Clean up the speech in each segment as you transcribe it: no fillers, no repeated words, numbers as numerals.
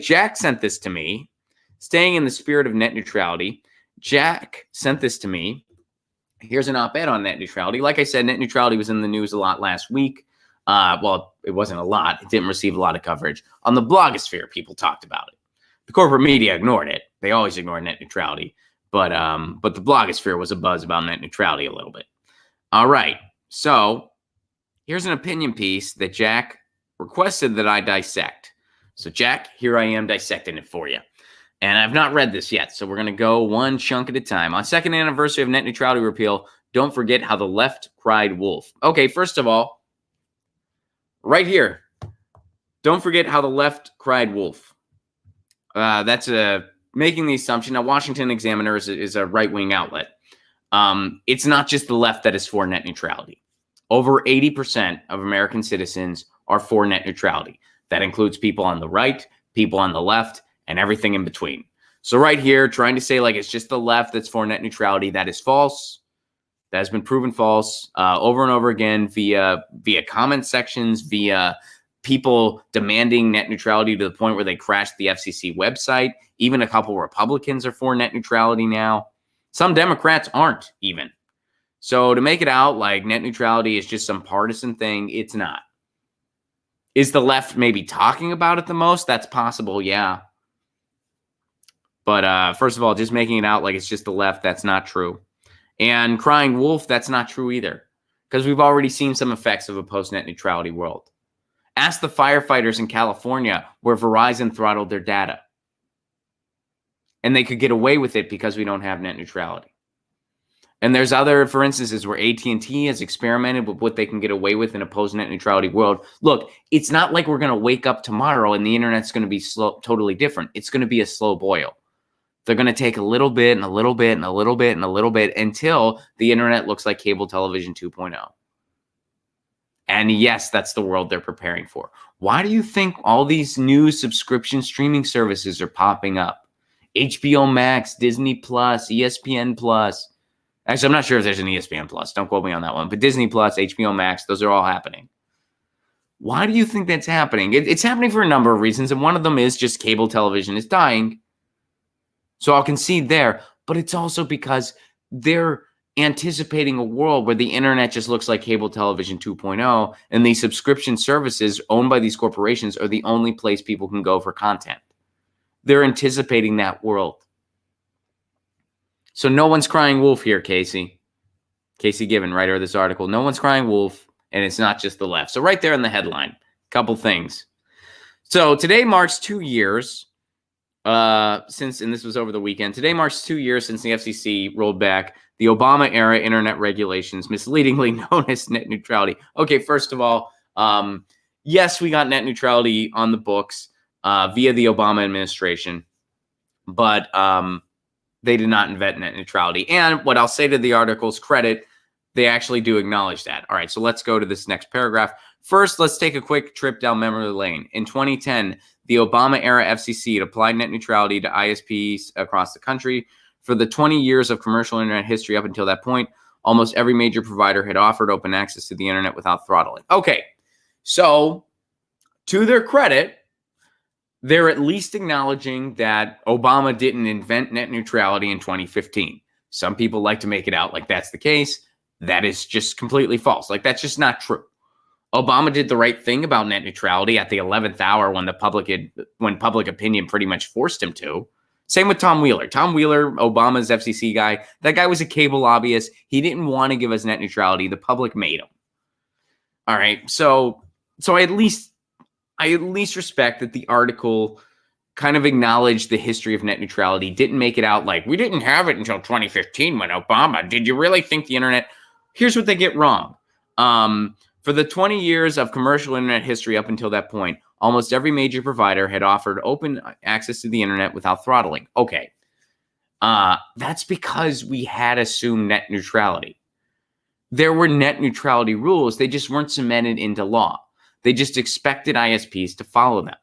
Jack sent this to me. Staying in the spirit of net neutrality, Jack sent this to me. Here's an op-ed on net neutrality. Like I said, net neutrality was in the news a lot last week. Well, it wasn't a lot. It didn't receive a lot of coverage. On the blogosphere, people talked about it. The corporate media ignored it. They always ignore net neutrality. But the blogosphere was abuzz about net neutrality a little bit. All right. So here's an opinion piece that Jack requested that I dissect. So Jack, here I am dissecting it for you. And I've not read this yet, so we're going to go one chunk at a time. On second anniversary of net neutrality repeal, don't forget how the left cried wolf. Okay, first of all, right here, don't forget how the left cried wolf. That's making the assumption. Now, Washington Examiner is a right-wing outlet. It's not just the left that is for net neutrality. Over 80% of American citizens are for net neutrality. That includes people on the right, people on the left, and everything in between. So right here, trying to say like it's just the left that's for net neutrality, that is false. That has been proven false over and over again via comment sections, via people demanding net neutrality to the point where they crashed the FCC website. Even a couple Republicans are for net neutrality now. Some Democrats aren't even. So to make it out like net neutrality is just some partisan thing, it's not. Is the left maybe talking about it the most? That's possible, yeah. But first of all, just making it out like it's just the left, that's not true. And crying wolf, that's not true either. Because we've already seen some effects of a post-net neutrality world. Ask the firefighters in California where Verizon throttled their data. And they could get away with it because we don't have net neutrality. And there's other, for instances, where AT&T has experimented with what they can get away with in a post-net neutrality world. Look, it's not like we're going to wake up tomorrow and the internet's going to be totally different. It's going to be a slow boil. They're going to take a little bit and a little bit and a little bit and a little bit until the internet looks like cable television 2.0. And yes, that's the world they're preparing for. Why do you think all these new subscription streaming services are popping up? HBO Max, Disney Plus, ESPN Plus. Actually, I'm not sure if there's an ESPN Plus. Don't quote me on that one. But Disney Plus, HBO Max, those are all happening. Why do you think that's happening? It's happening for a number of reasons. And one of them is just cable television is dying. So I'll concede there, but it's also because they're anticipating a world where the internet just looks like cable television 2.0, and these subscription services owned by these corporations are the only place people can go for content. They're anticipating that world. So no one's crying wolf here, Casey. Casey Given, writer of this article. No one's crying wolf, and it's not just the left. So right there in the headline, couple things. So today marks 2 years since, and this was over the weekend, today marks 2 years since the FCC rolled back the Obama-era internet regulations, misleadingly known as net neutrality. Okay, first of all, yes, we got net neutrality on the books via the Obama administration, but they did not invent net neutrality. And what I'll say to the article's credit, they actually do acknowledge that. All right, so let's go to this next paragraph. First, let's take a quick trip down memory lane. In 2010, the Obama-era FCC had applied net neutrality to ISPs across the country. For the 20 years of commercial internet history up until that point, almost every major provider had offered open access to the internet without throttling. Okay, so to their credit, they're at least acknowledging that Obama didn't invent net neutrality in 2015. Some people like to make it out like that's the case. That is just completely false. Like, that's just not true. Obama did the right thing about net neutrality at the 11th hour when public opinion pretty much forced him to. Same with Tom Wheeler. Tom Wheeler, Obama's FCC guy, that guy was a cable lobbyist. He didn't want to give us net neutrality. The public made him. All right, so I at least respect that the article kind of acknowledged the history of net neutrality, didn't make it out like, we didn't have it until 2015 when Obama. Did you really think the internet? Here's what they get wrong. For the 20 years of commercial internet history up until that point, almost every major provider had offered open access to the internet without throttling. Okay. That's because we had assumed net neutrality. There were net neutrality rules. They just weren't cemented into law. They just expected ISPs to follow them.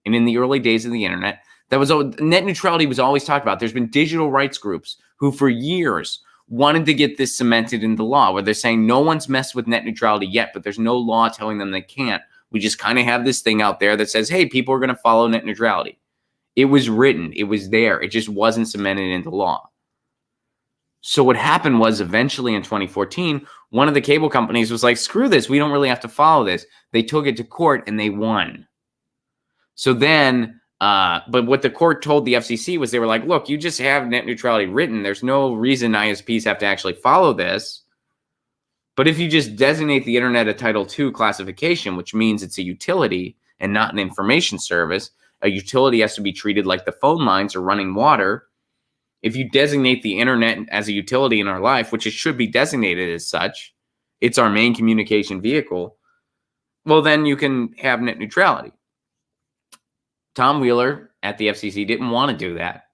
And in the early days of the internet, net neutrality was always talked about. There's been digital rights groups who for years wanted to get this cemented into law, where they're saying no one's messed with net neutrality yet, but there's no law telling them they can't. We just kind of have this thing out there that says, hey, people are going to follow net neutrality. It was written. It was there. It just wasn't cemented into law. So what happened was eventually in 2014, one of the cable companies was like, screw this. We don't really have to follow this. They took it to court and they won. So then, but what the court told the FCC was they were like, look, you just have net neutrality written. There's no reason ISPs have to actually follow this. But if you just designate the internet a Title II classification, which means it's a utility and not an information service, a utility has to be treated like the phone lines or running water. If you designate the internet as a utility in our life, which it should be designated as such, it's our main communication vehicle, well, then you can have net neutrality. Tom Wheeler at the FCC didn't want to do that.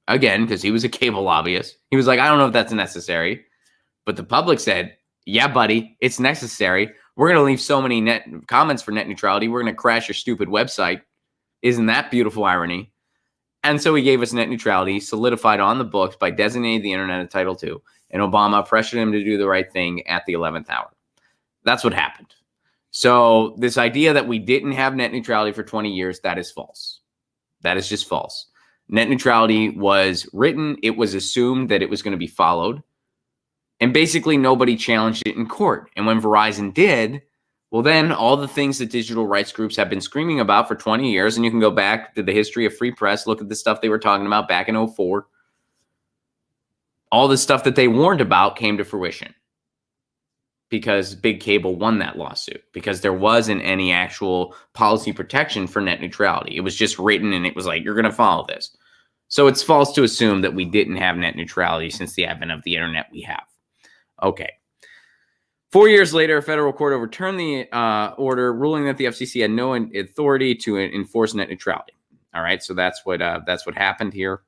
Again, because he was a cable lobbyist. He was like, I don't know if that's necessary. But the public said, yeah, buddy, it's necessary. We're going to leave so many net comments for net neutrality. We're going to crash your stupid website. Isn't that beautiful irony? And so he gave us net neutrality, solidified on the books by designating the internet a Title II. And Obama pressured him to do the right thing at the 11th hour. That's what happened. So this idea that we didn't have net neutrality for 20 years, that is false. That is just false. Net neutrality was written. It was assumed that it was going to be followed. And basically nobody challenged it in court. And when Verizon did, well, then all the things that digital rights groups have been screaming about for 20 years, and you can go back to the history of free press, look at the stuff they were talking about back in 2004. All the stuff that they warned about came to fruition because big cable won that lawsuit because there wasn't any actual policy protection for net neutrality. It was just written and it was like, you're going to follow this. So it's false to assume that we didn't have net neutrality since the advent of the internet we have. Okay. 4 years later, a federal court overturned the order, ruling that the FCC had no authority to enforce net neutrality. All right, so that's what happened here.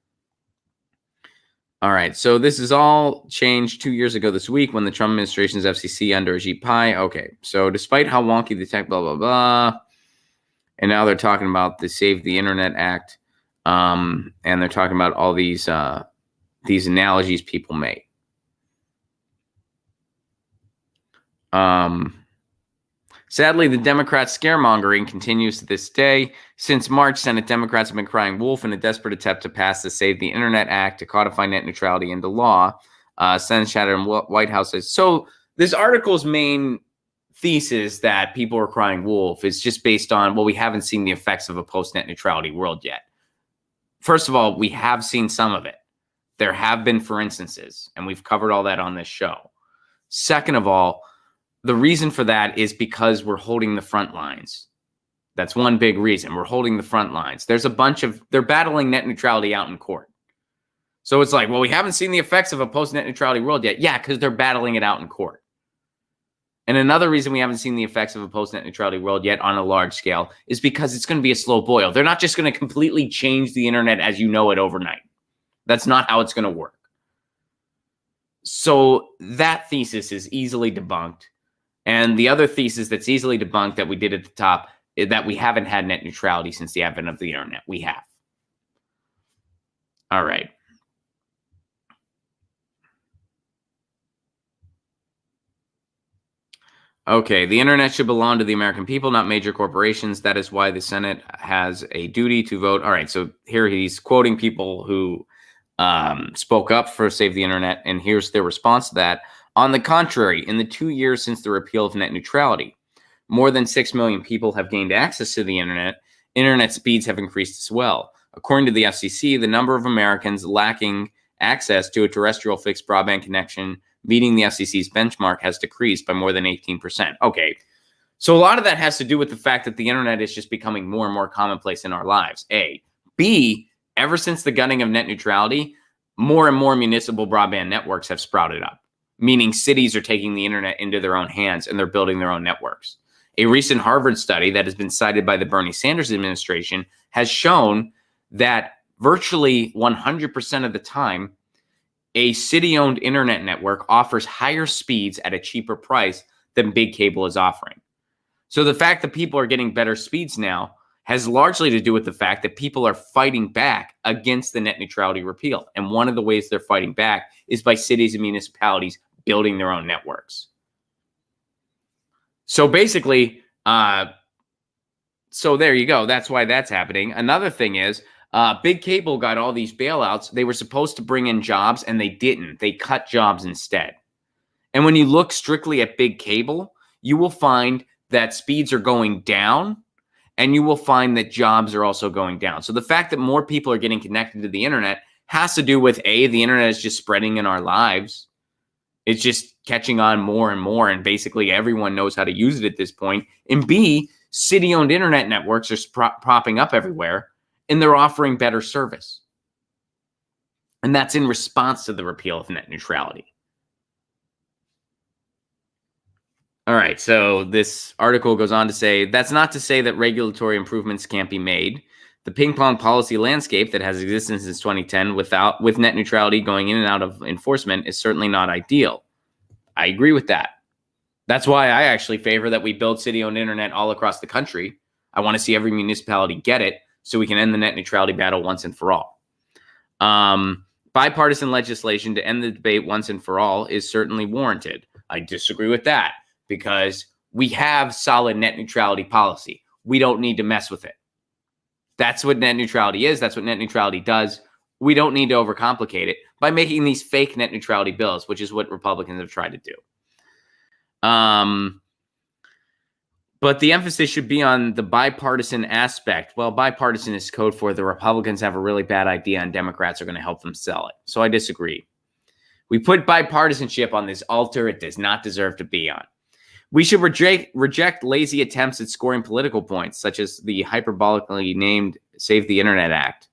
All right, so this is all changed 2 years ago this week when the Trump administration's FCC under Ajit Pai. Okay, so despite how wonky the tech, blah, blah, blah, and now they're talking about the Save the Internet Act, and they're talking about all these analogies people make. Sadly, the Democrats' scaremongering continues to this day. Since March, Senate Democrats have been crying wolf in a desperate attempt to pass the Save the Internet Act to codify net neutrality into law. Senate chatter and White House says. So this article's main thesis that people are crying wolf is just based on, well, we haven't seen the effects of a post-net neutrality world yet. First of all, we have seen some of it. There have been, for instances, and we've covered all that on this show. Second of all, the reason for that is because we're holding the front lines. That's one big reason. We're holding the front lines. There's a bunch of, they're battling net neutrality out in court. So it's like, well, we haven't seen the effects of a post-net neutrality world yet. Yeah, because they're battling it out in court. And another reason we haven't seen the effects of a post-net neutrality world yet on a large scale is because it's going to be a slow boil. They're not just going to completely change the internet as you know it overnight. That's not how it's going to work. So that thesis is easily debunked. And the other thesis that's easily debunked that we did at the top is that we haven't had net neutrality since the advent of the internet. We have. All right. Okay, the internet should belong to the American people, not major corporations. That is why the Senate has a duty to vote. All right, so here he's quoting people who spoke up for Save the Internet, and here's their response to that. On the contrary, in the 2 years since the repeal of net neutrality, more than 6 million people have gained access to the internet. Internet speeds have increased as well. According to the FCC, the number of Americans lacking access to a terrestrial fixed broadband connection meeting the FCC's benchmark has decreased by more than 18%. Okay, so a lot of that has to do with the fact that the internet is just becoming more and more commonplace in our lives, A. B, ever since the gutting of net neutrality, more and more municipal broadband networks have sprouted up, meaning cities are taking the internet into their own hands and they're building their own networks. A recent Harvard study that has been cited by the Bernie Sanders administration has shown that virtually 100% of the time, a city-owned internet network offers higher speeds at a cheaper price than big cable is offering. So the fact that people are getting better speeds now has largely to do with the fact that people are fighting back against the net neutrality repeal. And one of the ways they're fighting back is by cities and municipalities building their own networks. So basically, so there you go. That's why that's happening. Another thing is Big Cable got all these bailouts. They were supposed to bring in jobs, and they didn't. They cut jobs instead. And when you look strictly at Big Cable, you will find that speeds are going down, and you will find that jobs are also going down. So the fact that more people are getting connected to the internet has to do with, A, the internet is just spreading in our lives. It's just catching on more and more, and basically everyone knows how to use it at this point. And B, city-owned internet networks are propping up everywhere, and they're offering better service. And that's in response to the repeal of net neutrality. All right, so this article goes on to say, that's not to say that regulatory improvements can't be made. The ping-pong policy landscape that has existed since 2010 with net neutrality going in and out of enforcement is certainly not ideal. I agree with that. That's why I actually favor that we build city-owned internet all across the country. I want to see every municipality get it so we can end the net neutrality battle once and for all. Bipartisan legislation to end the debate once and for all is certainly warranted. I disagree with that because we have solid net neutrality policy. We don't need to mess with it. That's what net neutrality is. That's what net neutrality does. We don't need to overcomplicate it by making these fake net neutrality bills, which is what Republicans have tried to do. But the emphasis should be on the bipartisan aspect. Well, bipartisan is code for the Republicans have a really bad idea and Democrats are going to help them sell it. So I disagree. We put bipartisanship on this altar it does not deserve to be on. We should reject lazy attempts at scoring political points, such as the hyperbolically named Save the Internet Act.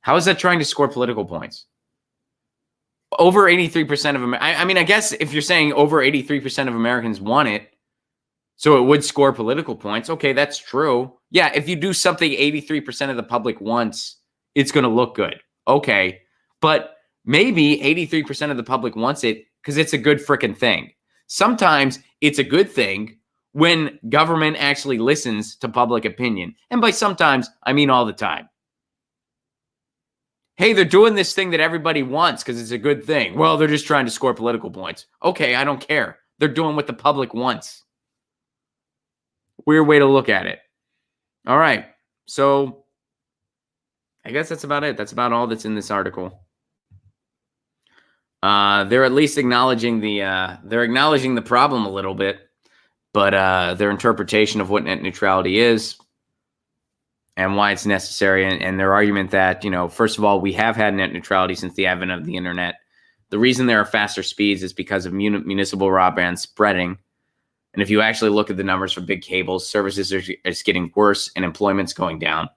How is that trying to score political points? Over 83% of Americans, I mean, I guess if you're saying over 83% of Americans want it, so it would score political points. Okay, that's true. Yeah, if you do something 83% of the public wants, it's going to look good. Okay, but maybe 83% of the public wants it because it's a good freaking thing. Sometimes it's a good thing when government actually listens to public opinion. And by sometimes, I mean all the time. Hey, they're doing this thing that everybody wants because it's a good thing. Well, they're just trying to score political points. Okay, I don't care. They're doing what the public wants. Weird way to look at it. All right. So I guess that's about it. That's about all that's in this article. They're at least acknowledging the problem a little bit, but their interpretation of what net neutrality is and why it's necessary, and their argument that, first of all, we have had net neutrality since the advent of the internet. The reason there are faster speeds is because of municipal broadband spreading. And if you actually look at the numbers for big cables, services are getting worse and employment's going down.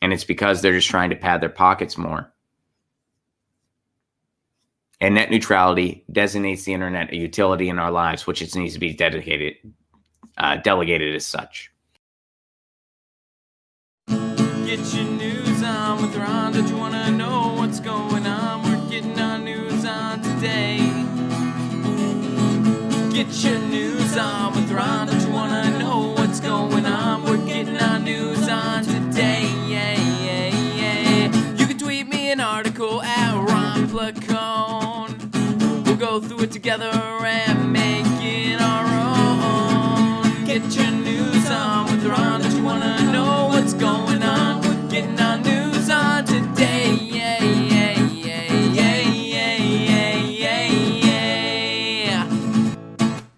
And it's because they're just trying to pad their pockets more. And net neutrality designates the internet a utility in our lives, which it needs to be delegated as such. Get your news on with Ron. Don't you want to know what's going on? We're getting our news on today. Get your news on with Ron. Don't you want to know what's going on? We're getting our news on today. Yeah, yeah, yeah. You can tweet me an article at Ron Placone. We'll go through it together and